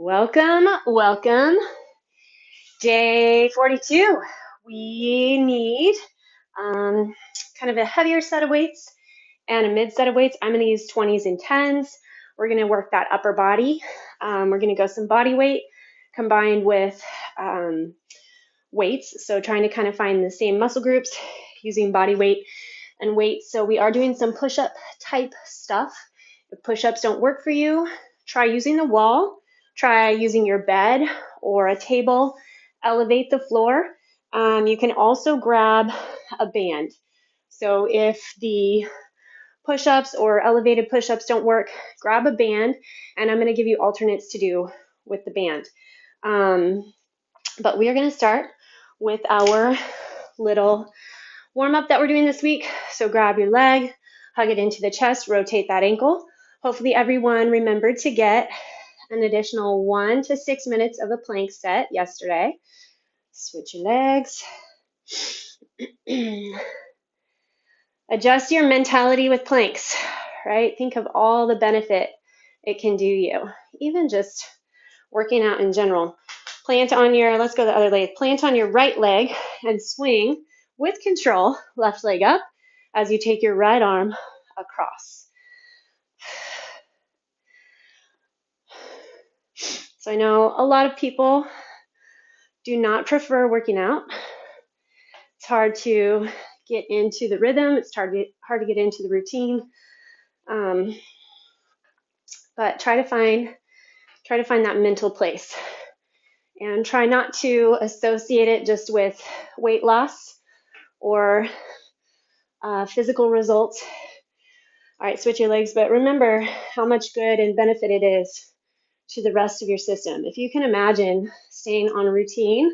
Welcome, welcome. Day 42. We need kind of a heavier set of weights and a mid set of weights. I'm going to use 20s and 10s. We're going to work that upper body. We're going to go some body weight combined with weights. So trying to kind of find the same muscle groups using body weight and weights. So we are doing some push-up type stuff. If push-ups don't work for you, try using the wall. Try using your bed or a table, elevate the floor. You can also grab a band. So if the push-ups or elevated push-ups don't work, grab a band, and I'm going to give you alternates to do with the band. But we are going to start with our little warm-up that we're doing this week. So grab your leg, hug it into the chest, rotate that ankle. Hopefully everyone remembered to get an additional 1 to 6 minutes of a plank set yesterday. Switch your legs. Adjust your mentality with planks, right? Think of all the benefit it can do you, even just working out in general. Plant on your, let's go the other leg, plant on your right leg and swing with control, left leg up as you take your right arm across. So I know a lot of people do not prefer working out. It's hard to get into the rhythm. It's hard to get into the routine. But try to find that mental place, and try not to associate it just with weight loss or physical results. All right, switch your legs, but remember how much good and benefit it is to the rest of your system. If you can imagine staying on a routine,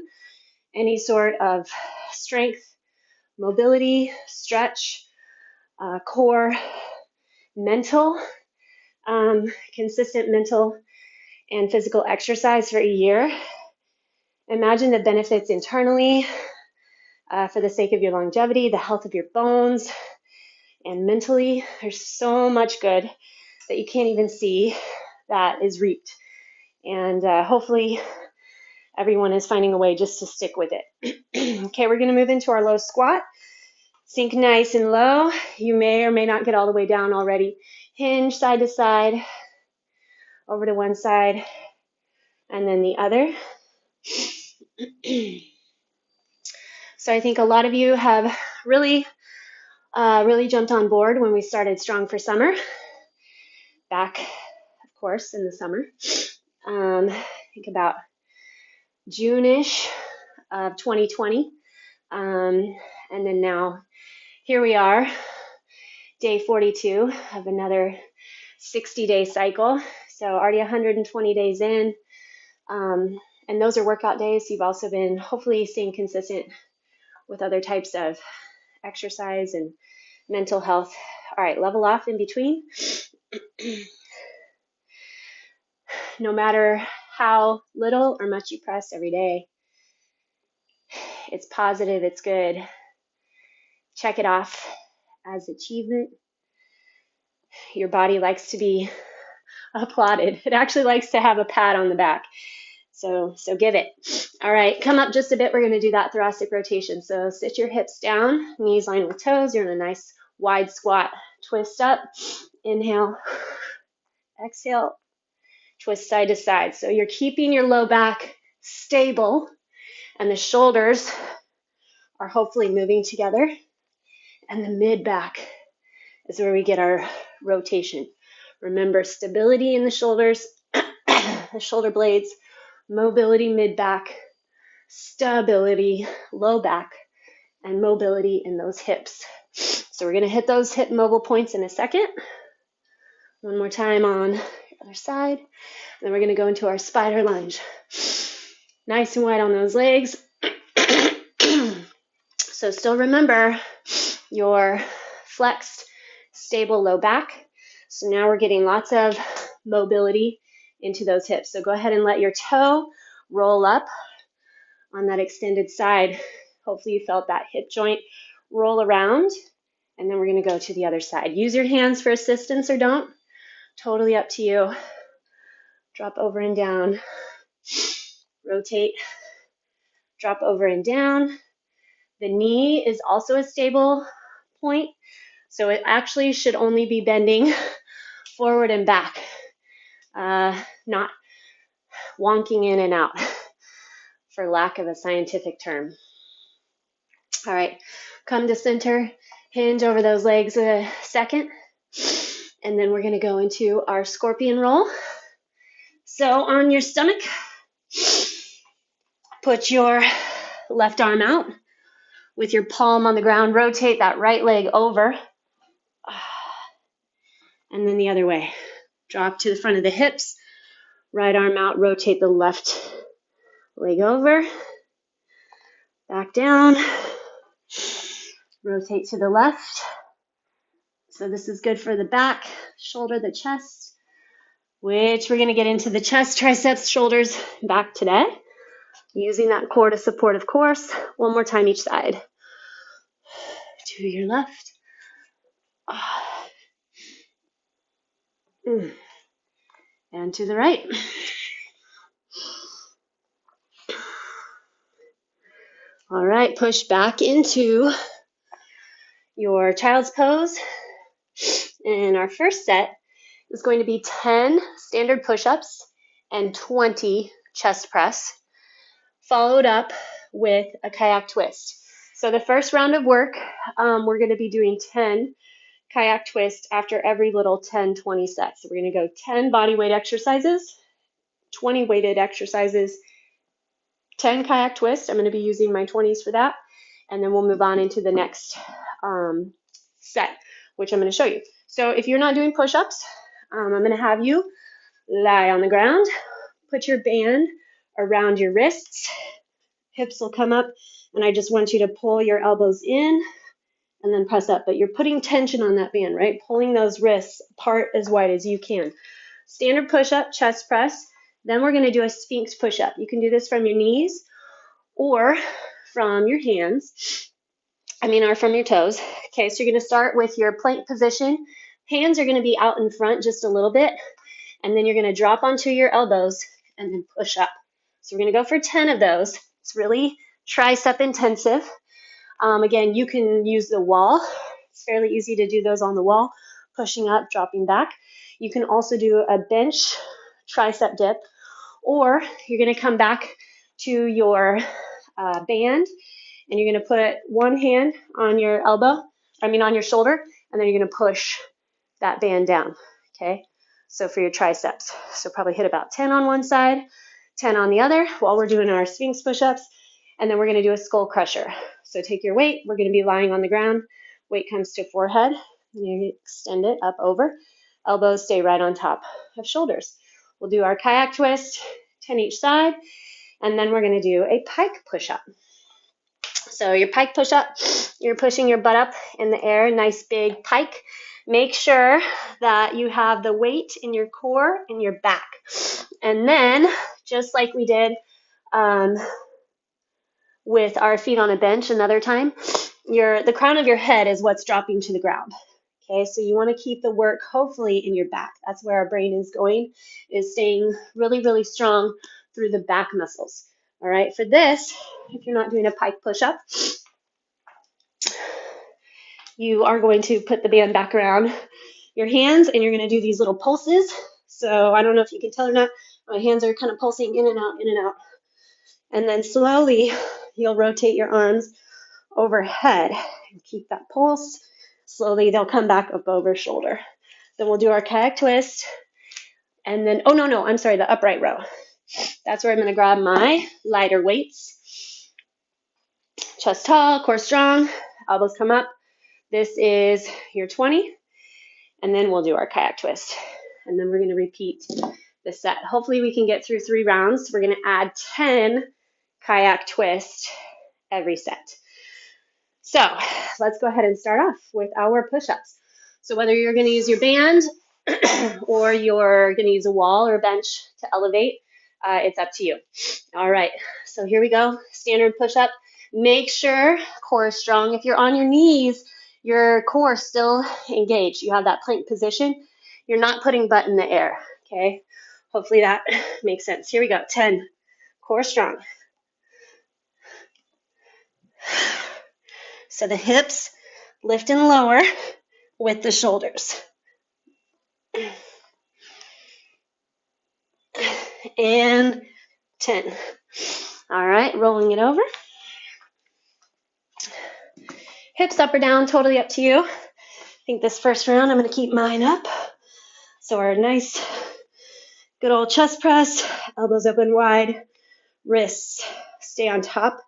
any sort of strength, mobility, stretch, core, mental, consistent mental and physical exercise for a year, imagine the benefits internally for the sake of your longevity, the health of your bones, and mentally. There's so much good that you can't even see that is reaped. And hopefully everyone is finding a way just to stick with it. Okay, we're going to move into our low squat. Sink nice and low. You may or may not get all the way down already. Hinge side to side, over to one side, and then the other. So I think a lot of you have really jumped on board when we started Strong for Summer, back, of course, in the summer. I think about June-ish of 2020. And then now here we are, day 42 of another 60-day cycle. So already 120 days in. And those are workout days. You've also been hopefully staying consistent with other types of exercise and mental health. All right, level off in between. No matter how little or much you press every day, it's positive, it's good. Check it off as achievement. Your body likes to be applauded. It actually likes to have a pat on the back. So give it. All right, come up just a bit. We're going to do that thoracic rotation. So sit your hips down, knees lined with toes. You're in a nice wide squat. Twist up. Inhale. Exhale. Twist side to side. So you're keeping your low back stable, and the shoulders are hopefully moving together. And the mid back is where we get our rotation. Remember, stability in the shoulders, the shoulder blades, mobility mid back, stability low back, and mobility in those hips. So we're going to hit those hip mobile points in a second. One more time on the other side. And then we're going to go into our spider lunge. Nice and wide on those legs. So still remember your flexed, stable low back. So now we're getting lots of mobility into those hips. So go ahead and let your toe roll up on that extended side. Hopefully you felt that hip joint roll around. And then we're going to go to the other side. Use your hands for assistance or don't. Totally up to you. drop over and down, rotate, drop over and down. The knee is also a stable point, so it actually should only be bending forward and back, not wonking in and out, for lack of a scientific term. All right, come to center, hinge over those legs a second, and then we're going to go into our scorpion roll. So on your stomach, put your left arm out with your palm on the ground, rotate that right leg over, and then the other way. Drop to the front of the hips, right arm out, rotate the left leg over, back down, rotate to the left. So this is good for the back, shoulder, the chest, which we're going to get into the chest, triceps, shoulders, back today. Using that core to support, of course. One more time each side. To your left. And to the right. All right, push back into your child's pose. And our first set is going to be 10 standard push-ups and 20 chest press, followed up with a kayak twist. So the first round of work, we're going to be doing 10 kayak twist after every little 10, 20 sets. So we're going to go 10 body weight exercises, 20 weighted exercises, 10 kayak twist. I'm going to be using my 20s for that. And then we'll move on into the next set, which I'm going to show you. So if you're not doing push-ups, I'm going to have you lie on the ground, put your band around your wrists, hips will come up, and I just want you to pull your elbows in and then press up. But you're putting tension on that band, right? Pulling those wrists apart as wide as you can. Standard push-up, chest press. Then we're going to do a Sphinx push-up. You can do this from your knees or from your hands. Or from your toes. Okay, so you're going to start with your plank position. Hands are going to be out in front just a little bit, and then you're going to drop onto your elbows and then push up. So we're going to go for 10 of those. It's really tricep intensive. Again, you can use the wall. It's fairly easy to do those on the wall, pushing up, dropping back. You can also do a bench tricep dip, or you're going to come back to your band, and you're going to put one hand on your on your shoulder, and then you're going to push that band down, okay? So for your triceps. So probably hit about 10 on one side, 10 on the other while we're doing our Sphinx push-ups, and then we're going to do a skull crusher. So take your weight. We're going to be lying on the ground. Weight comes to forehead. And you extend it up over. Elbows stay right on top of shoulders. We'll do our kayak twist, 10 each side, and then we're going to do a pike push-up. So your pike push-up, you're pushing your butt up in the air, nice big pike. Make sure that you have the weight in your core and your back. And then, just like we did with our feet on a bench another time, the crown of your head is what's dropping to the ground. Okay, so you want to keep the work hopefully in your back. That's where our brain is going, is staying really, really strong through the back muscles. All right, for this, if you're not doing a pike push-up, you are going to put the band back around your hands, and you're going to do these little pulses. So I don't know if you can tell or not, my hands are kind of pulsing in and out, in and out. And then slowly, you'll rotate your arms overhead and keep that pulse. Slowly, they'll come back up over shoulder. Then we'll do our kayak twist. And then, the upright row. That's where I'm going to grab my lighter weights. Chest tall, core strong, elbows come up. This is your 20. And then we'll do our kayak twist. And then we're going to repeat the set. Hopefully we can get through 3 rounds. We're going to add 10 kayak twist every set. So let's go ahead and start off with our push-ups. So whether you're going to use your band or you're going to use a wall or a bench to elevate, it's up to you. All right, so here we go. Standard push-up. Make sure core is strong. If you're on your knees, your core is still engaged. You have that plank position. You're not putting butt in the air, okay? Hopefully that makes sense. Here we go. 10. Core strong. So the hips lift and lower with the shoulders. And 10. All right, rolling it over. Hips up or down, totally up to you. I think this first round I'm going to keep mine up. So our nice, good old chest press, elbows open wide, wrists stay on top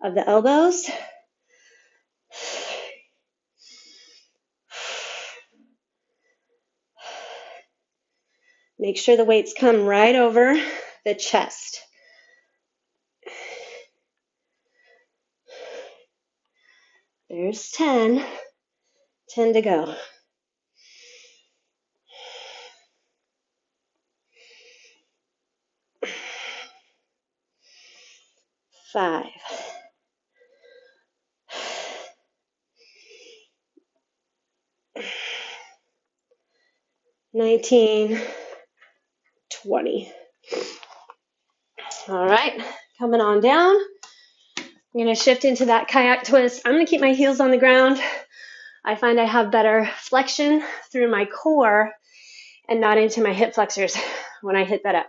of the elbows. Make sure the weights come right over the chest. There's 10. 10 to go. 5. 19. 20. All right, coming on down. I'm going to shift into that kayak twist. I'm going to keep my heels on the ground. I find I have better flexion through my core and not into my hip flexors when I hit that up.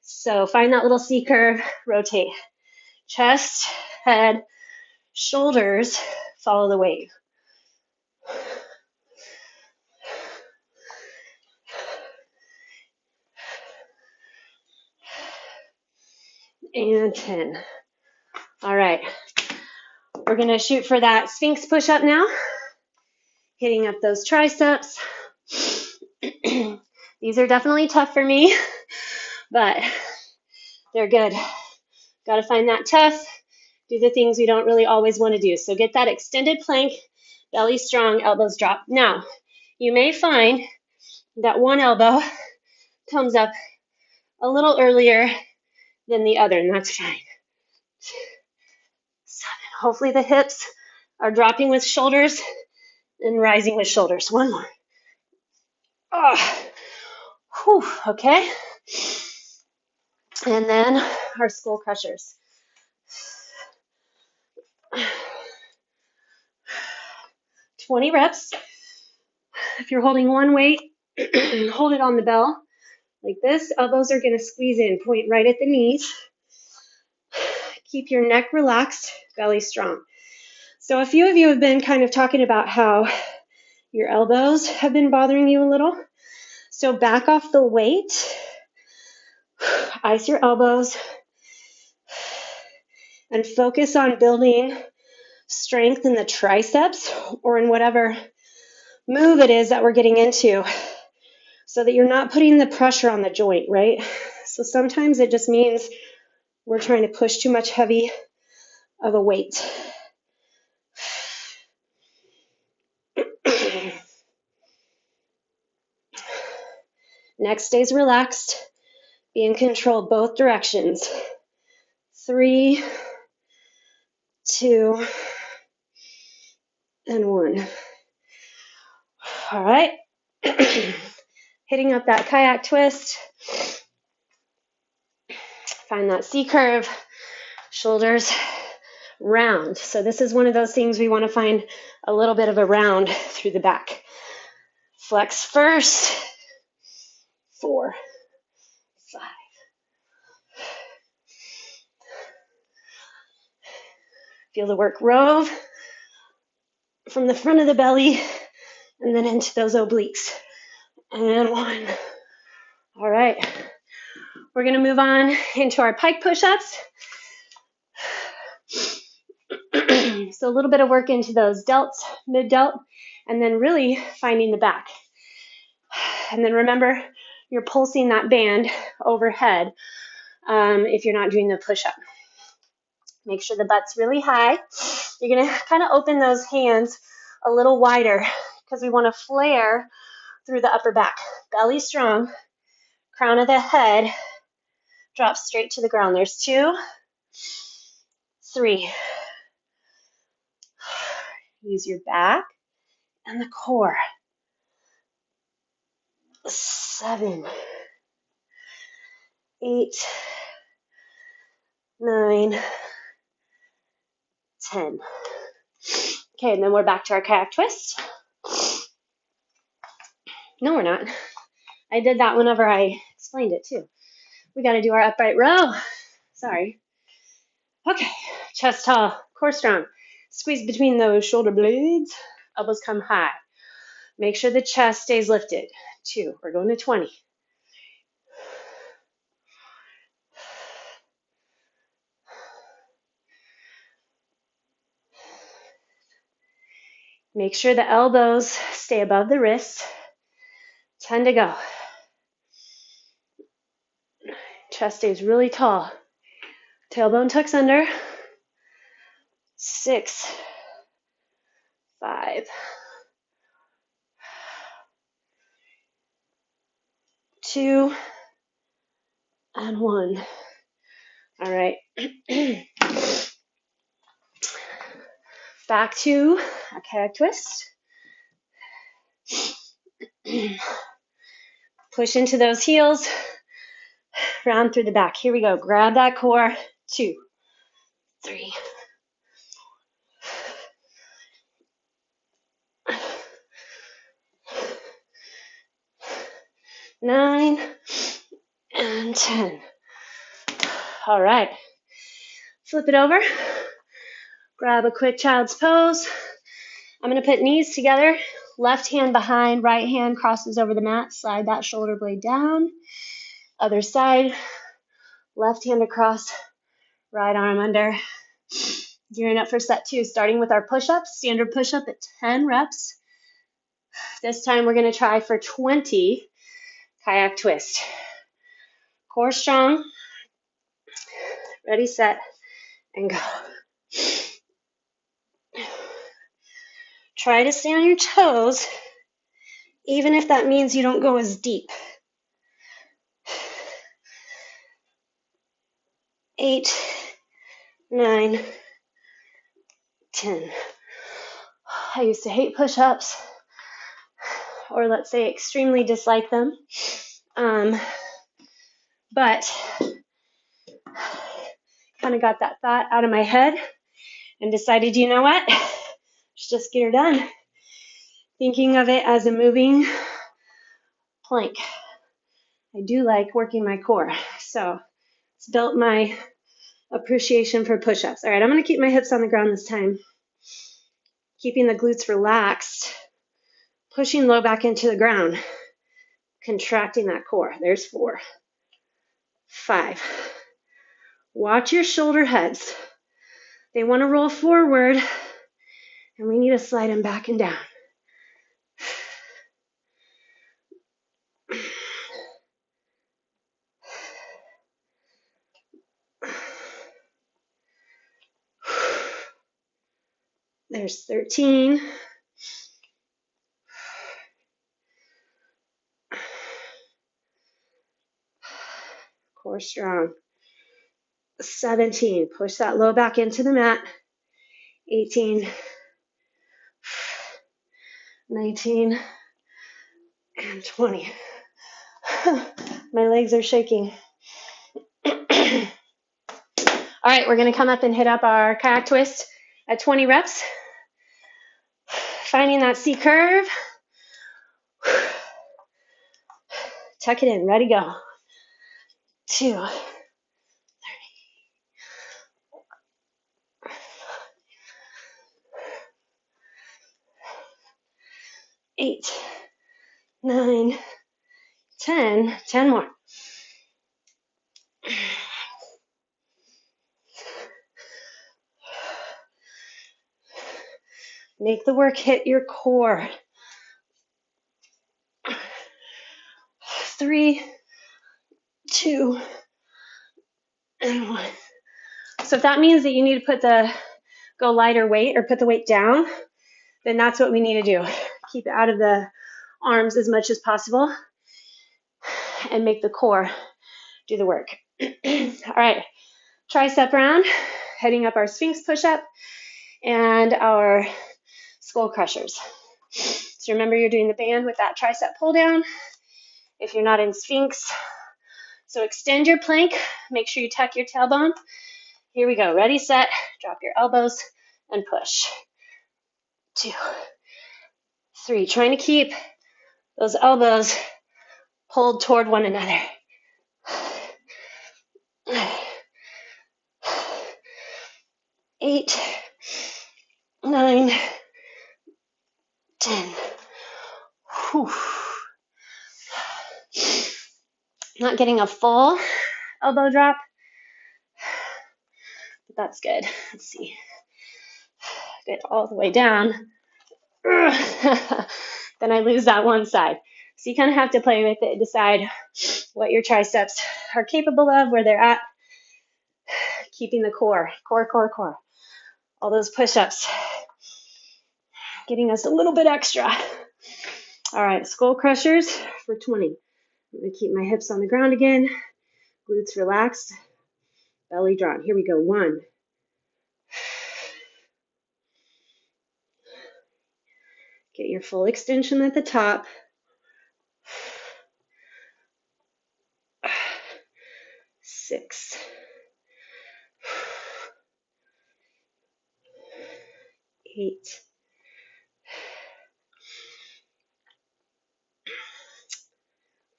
So find that little C curve, rotate. Chest, head, shoulders, follow the wave. And 10. All right. We're going to shoot for that Sphinx push-up now. Hitting up those triceps. These are definitely tough for me, but they're good. Got to find that tough. Do the things we don't really always want to do. So get that extended plank, belly strong, elbows drop. Now, you may find that one elbow comes up a little earlier than the other, and that's fine. 7. Hopefully the hips are dropping with shoulders and rising with shoulders. One more. Oh. Whew. Okay. And then our skull crushers. 20 reps. If you're holding one weight, hold it on the bell like this. Elbows are going to squeeze in, point right at the knees. Keep your neck relaxed, belly strong. So a few of you have been kind of talking about how your elbows have been bothering you a little. So back off the weight, ice your elbows, and focus on building strength in the triceps or in whatever move it is that we're getting into so that you're not putting the pressure on the joint, right? So sometimes it just means we're trying to push too much heavy of a weight. Neck stays relaxed. Be in control both directions. 3, 2, and 1. All right. Hitting up that kayak twist. Find that C curve. Shoulders round. So this is one of those things we want to find a little bit of a round through the back. Flex first. 4, 5. Feel the work rove from the front of the belly and then into those obliques. And 1. All right. We're going to move on into our pike push-ups. So a little bit of work into those delts, mid-delt, and then really finding the back. And then remember, you're pulsing that band overhead if you're not doing the push-up. Make sure the butt's really high. You're going to kind of open those hands a little wider because we want to flare through the upper back. Belly strong, crown of the head drops straight to the ground. There's 2, 3. Use your back and the core. 7. 8, 9, 10. Okay, and then we're back to our kayak twist. No, we're not. I did that whenever I explained it too. We got to do our upright row. Sorry. Okay, chest tall, core strong. Squeeze between those shoulder blades. Elbows come high. Make sure the chest stays lifted. 2, we're going to 20. Make sure the elbows stay above the wrists. 10 to go. Chest stays really tall. Tailbone tucks under. 6, 5, 2, and 1. All right. Back to a kayak twist. Push into those heels. Round through the back. Here we go. Grab that core. 2, 3, 9, and 10. All right. Flip it over. Grab a quick child's pose. I'm going to put knees together. Left hand behind, right hand crosses over the mat. Slide that shoulder blade down. Other side. Left hand across, right arm under. Gearing up for set 2, starting with our push-ups. Standard push-up at 10 reps. This time we're going to try for 20 kayak twist. Core strong. Ready, set, and go. Try to stay on your toes, even if that means you don't go as deep. 8, 9, 10. I used to hate push-ups, or let's say extremely dislike them. But kind of got that thought out of my head and decided, you know what? Let's just get her done. Thinking of it as a moving plank. I do like working my core, so it's built my appreciation for push-ups. All right, I'm going to keep my hips on the ground this time. Keeping the glutes relaxed. Pushing low back into the ground. Contracting that core. There's 4. 5. Watch your shoulder heads. They want to roll forward, and we need to slide them back and down. 13. Core strong. 17. Push that low back into the mat. 18. 19. And 20. My legs are shaking. All right, we're going to come up and hit up our kayak twist at 20 reps. Finding that C curve. Tuck it in. Ready, go. 2. 30. 8, 9, 10. 10 more. Make the work hit your core. 3, 2, and 1. So if that means that you need to go lighter weight or put the weight down, then that's what we need to do. Keep it out of the arms as much as possible and make the core do the work. All right, tricep round, heading up our Sphinx push-up and our skull crushers. So remember, you're doing the band with that tricep pull down. If you're not in Sphinx, So extend your plank. Make sure you tuck your tailbone. Here we go. Ready, set. Drop your elbows and push. 2, 3. Trying to keep those elbows pulled toward one another. 8, 9, 10. Whew. Not getting a full elbow drop, but that's good. Let's see. Get all the way down. Then I lose that one side. So you kind of have to play with it, decide what your triceps are capable of, where they're at. Keeping the core. All those push-ups. Getting us a little bit extra. All right, skull crushers for 20. I'm going to keep my hips on the ground again. Glutes relaxed. Belly drawn. Here we go. 1. Get your full extension at the top. 6. 8.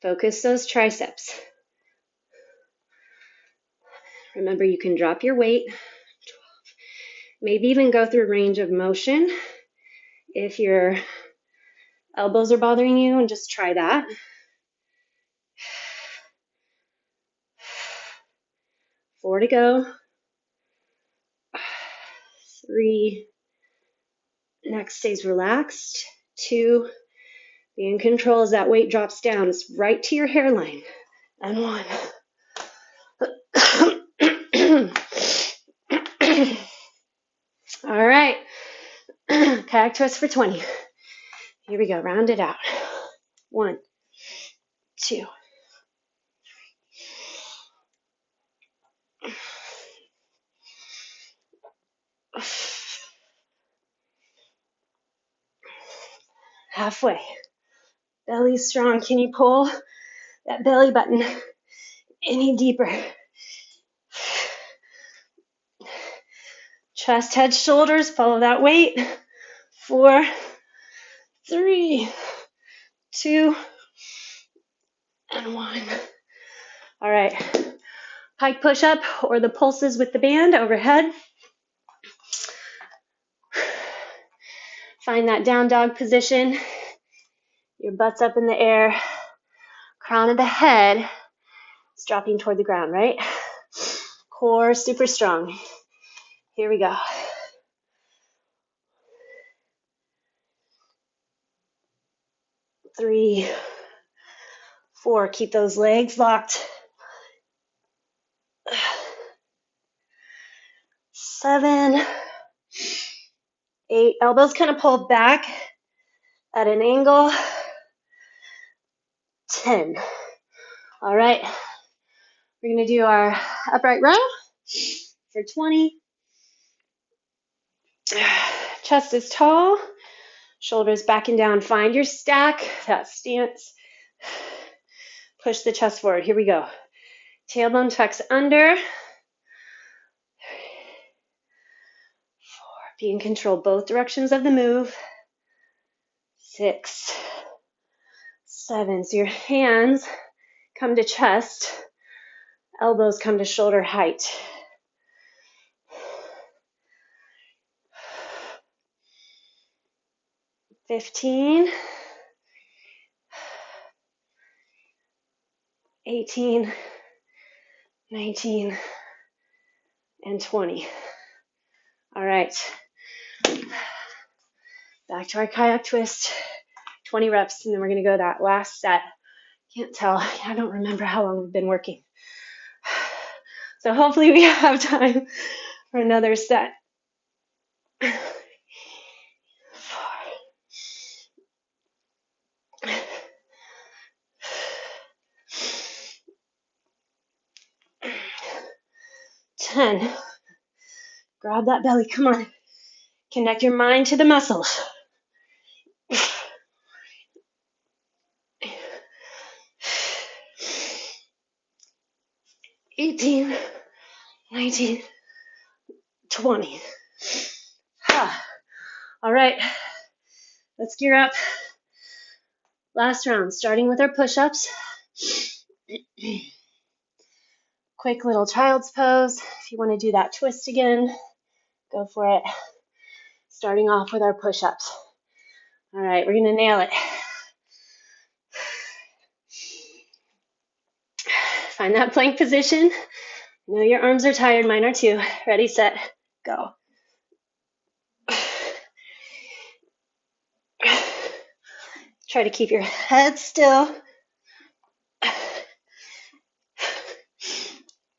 Focus those triceps. Remember, you can drop your weight. 12. Maybe even go through range of motion if your elbows are bothering you, and just try that. 4 to go. 3. Neck stays relaxed. 2. Be in control as that weight drops down. It's right to your hairline. And 1. All right. Kayak twist for 20. Here we go. Round it out. 1, 2. 3. Halfway. Belly's strong. Can you pull that belly button any deeper? Chest, head, shoulders. Follow that weight. 4, 3, 2, and 1. All right. Pike push-up or the pulses with the band overhead. Find that down dog position. Your butt's up in the air. Crown of the head is dropping toward the ground, right? Core super strong. Here we go. 3, 4. Keep those legs locked. 7, 8. Elbows kind of pulled back at an angle. 10. All right. We're going to do our upright row for 20. Chest is tall. Shoulders back and down. Find your stack, that stance. Push the chest forward. Here we go. Tailbone tucks under. 4. Be in control both directions of the move. 6, 7. So your hands come to chest. Elbows come to shoulder height. 15, 18, 19, and 20. All right. Back to our kayak twist. 20 reps, and then we're going to go that last set. Can't tell. I don't remember how long we've been working. So hopefully we have time for another set. 4. 10. Grab that belly. Come on. Connect your mind to the muscles. 18, 19, 20. All right, let's gear up. Last round, starting with our push-ups. Quick little child's pose. If you want to do that twist again, go for it. Starting off with our push-ups. All right, we're gonna nail it. Find that plank position. I know your arms are tired, mine are too. Ready, set, go. Try to keep your head still.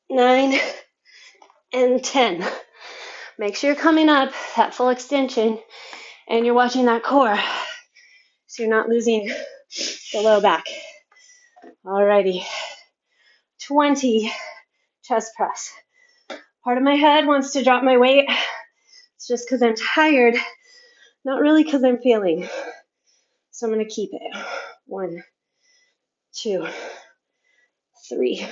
9 and 10. Make sure you're coming up that full extension and you're watching that core so you're not losing the low back. Alrighty. 20 chest press. Part of my head wants to drop my weight. It's just because I'm tired, not really because I'm failing. So I'm going to keep it. 1, 2, 3.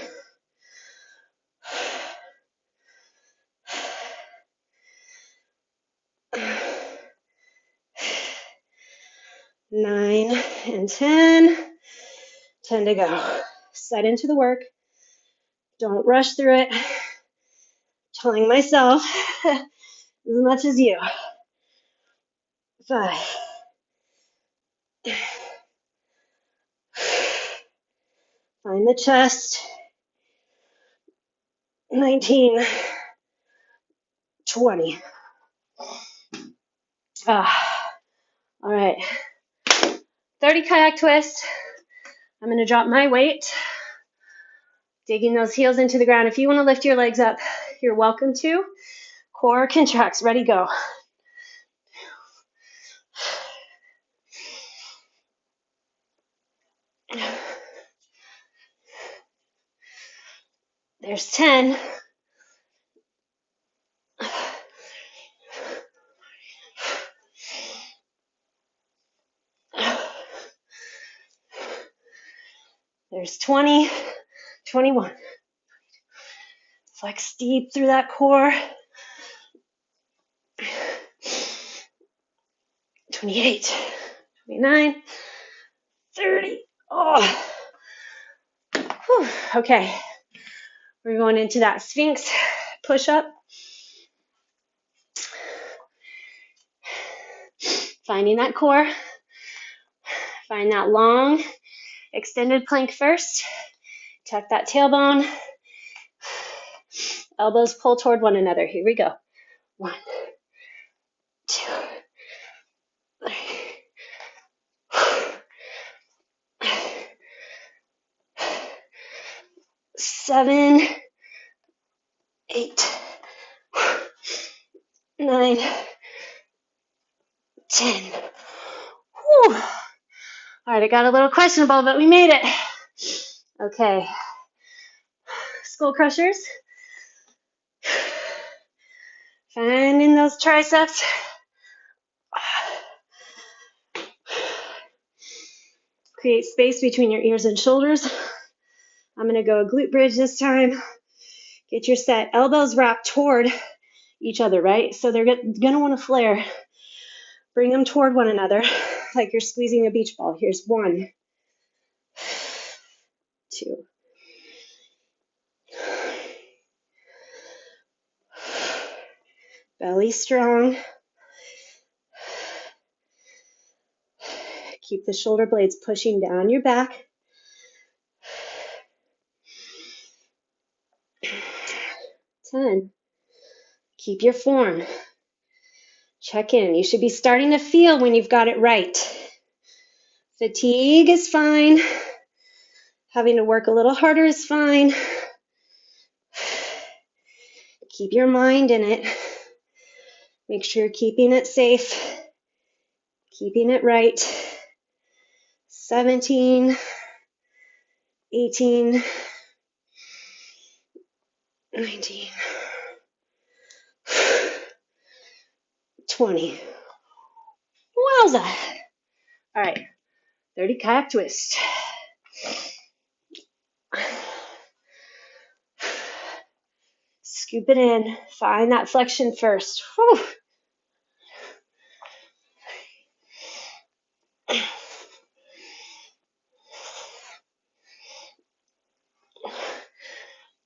9 and 10. 10 to go. Set into the work. Don't rush through it. Telling myself as much as you. 5. Find the chest. 19. 20. All right. 30 kayak twist. I'm going to drop my weight. Digging those heels into the ground. If you want to lift your legs up, you're welcome to. Core contracts. Ready, go. There's 10. There's 20, 21. Flex deep through that core. 28, 29, 30. Oh. Whew. Okay. We're going into that Sphinx push-up. Finding that core. Find that long, extended plank first. Tuck that tailbone. Elbows pull toward one another. Here we go. 1, 2, 3. 7, 8, 9, 10. Whew. All right, it got a little questionable, but we made it. Okay. Skull crushers. Finding those triceps. Create space between your ears and shoulders. I'm going to go a glute bridge this time. Get your set. Elbows wrapped toward each other, right? So they're going to want to flare. Bring them toward one another like you're squeezing a beach ball. Here's 1, 2. Belly strong. Keep the shoulder blades pushing down your back. 10. Keep your form. Check in. You should be starting to feel when you've got it right. Fatigue is fine. Having to work a little harder is fine. Keep your mind in it. Make sure you're keeping it safe. Keeping it right. 17, 18, 19, 20. Wowza. All right, 30 kayak twist. Scoop it in. Find that flexion first. Whew.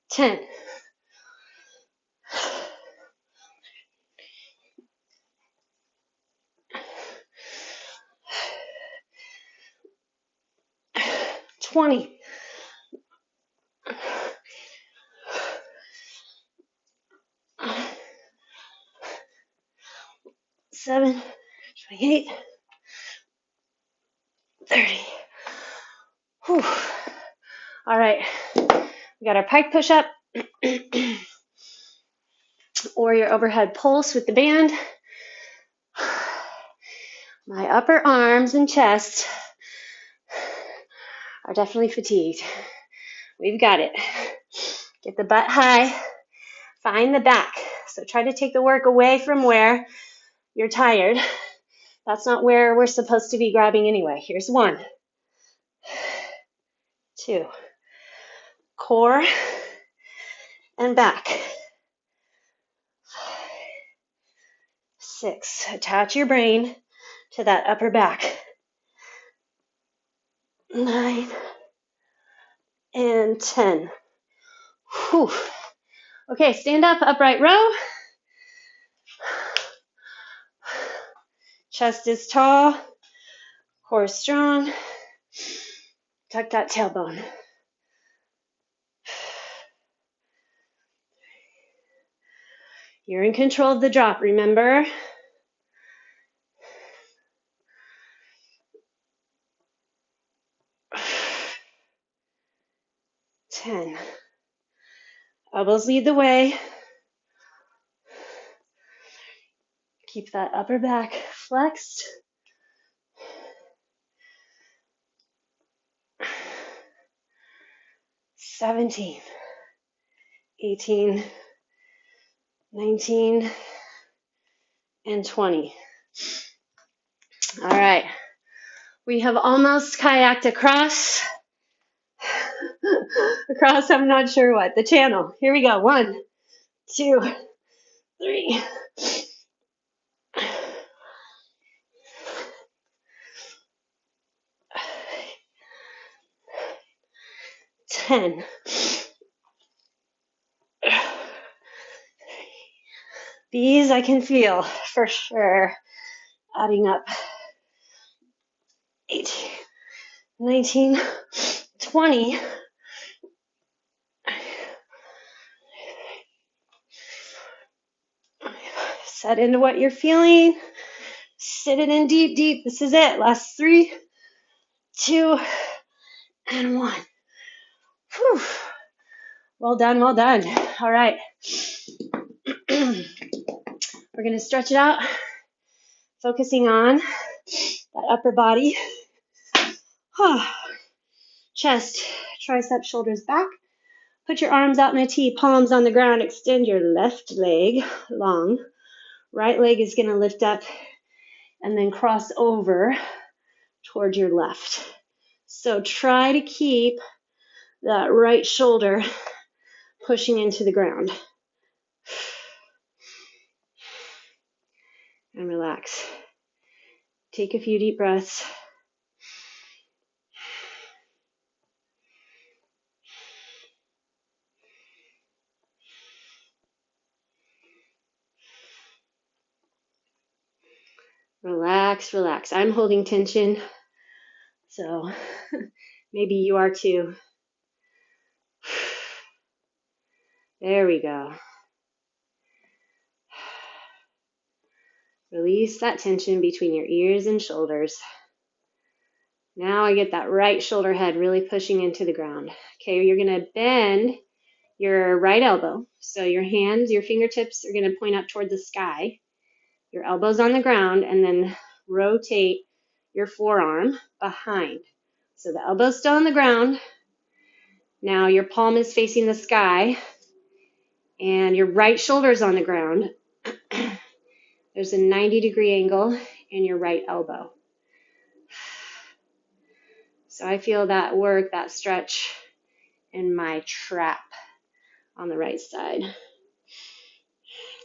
Ten. 20. 7, 28, 30. Whew. All right, we got our pike push-up or your overhead pulse with the band. My upper arms and chest are definitely fatigued. We've got it. Get the butt high. Find the back. So try to take the work away from where you're tired. That's not where we're supposed to be grabbing anyway. Here's 1, 2, core and back. 6, attach your brain to that upper back. 9 and 10. Whew. Okay, stand up, upright row. Chest is tall, core is strong. Tuck that tailbone. You're in control of the drop, remember? 10. Elbows lead the way. Keep that upper back flexed. 17, 18, 19, and 20. All right. We have almost kayaked across, I'm not sure what, the channel. Here we go. 1, 2, 3. 10. These I can feel for sure adding up. 18, 19, 20. Set into what you're feeling. Sit it in deep, deep. This is it. Last 3, 2, and 1. Whew. Well done, well done. All right. We're going to stretch it out, focusing on that upper body. Chest, triceps, shoulders back. Put your arms out in a T, palms on the ground. Extend your left leg long. Right leg is going to lift up and then cross over toward your left. So try to keep that right shoulder pushing into the ground. And relax. Take a few deep breaths. Relax, relax. I'm holding tension, so maybe you are too. There we go. Release that tension between your ears and shoulders. Now I get that right shoulder head really pushing into the ground. Okay, you're going to bend your right elbow. So your hands, your fingertips are going to point up toward the sky. Your elbow's on the ground, and then rotate your forearm behind. So the elbow's still on the ground. Now your palm is facing the sky, and your right shoulder's on the ground. There's a 90-degree angle in your right elbow. So I feel that work, that stretch in my trap on the right side.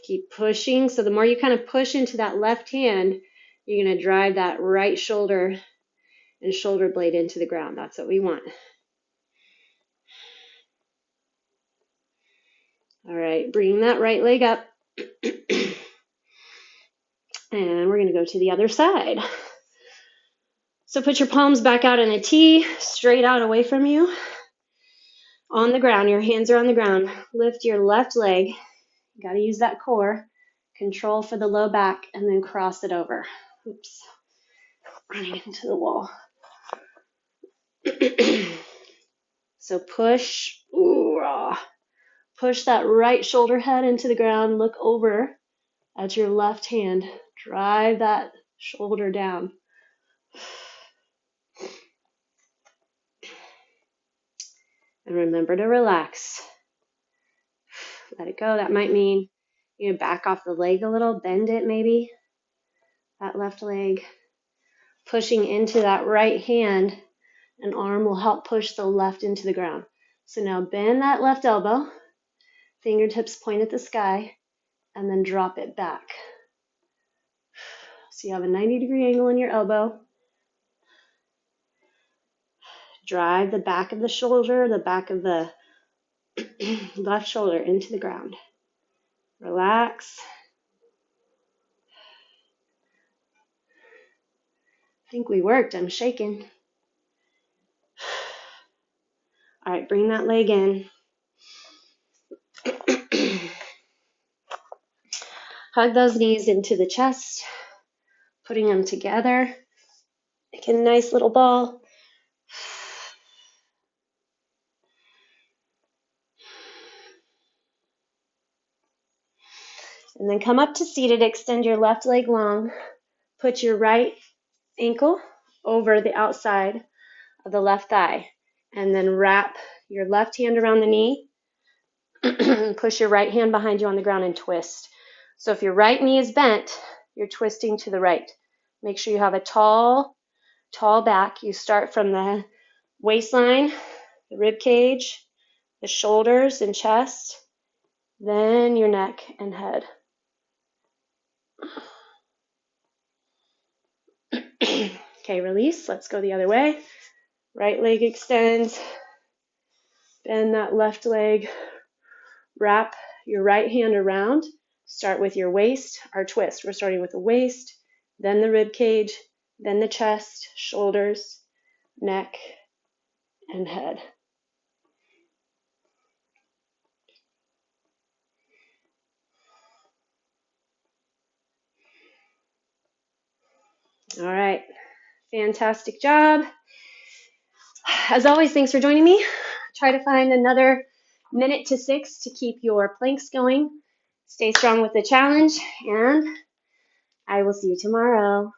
Keep pushing. So the more you kind of push into that left hand, you're going to drive that right shoulder and shoulder blade into the ground. That's what we want. All right, bring that right leg up. And we're going to go to the other side. So put your palms back out in a T, straight out away from you. On the ground, your hands are on the ground. Lift your left leg. You got to use that core. Control for the low back, and then cross it over. Oops, running into the wall. So push, push that right shoulder head into the ground. Look over at your left hand. Drive that shoulder down. And remember to relax. Let it go. That might mean you back off the leg a little, bend it maybe. That left leg. Pushing into that right hand, an arm will help push the left into the ground. So now bend that left elbow, fingertips point at the sky, and then drop it back. So you have a 90-degree angle in your elbow. Drive the back of the shoulder, the back of the left shoulder into the ground. Relax. I think we worked. I'm shaking. All right, bring that leg in. Hug those knees into the chest, putting them together. Make a nice little ball. And then come up to seated, extend your left leg long. Put your right ankle over the outside of the left thigh. And then wrap your left hand around the knee. Push your right hand behind you on the ground and twist. So if your right knee is bent, you're twisting to the right. Make sure you have a tall back. You start from the waistline, the rib cage, the shoulders and chest, then your neck and head. Okay, release. Let's go the other way. Right leg extends. Bend that left leg. Wrap your right hand around. Start with your waist, our twist. We're starting with the waist, then the rib cage, then the chest, shoulders, neck, and head. All right. Fantastic job. As always, thanks for joining me. Try to find another minute to 6 to keep your planks going. Stay strong with the challenge, and I will see you tomorrow.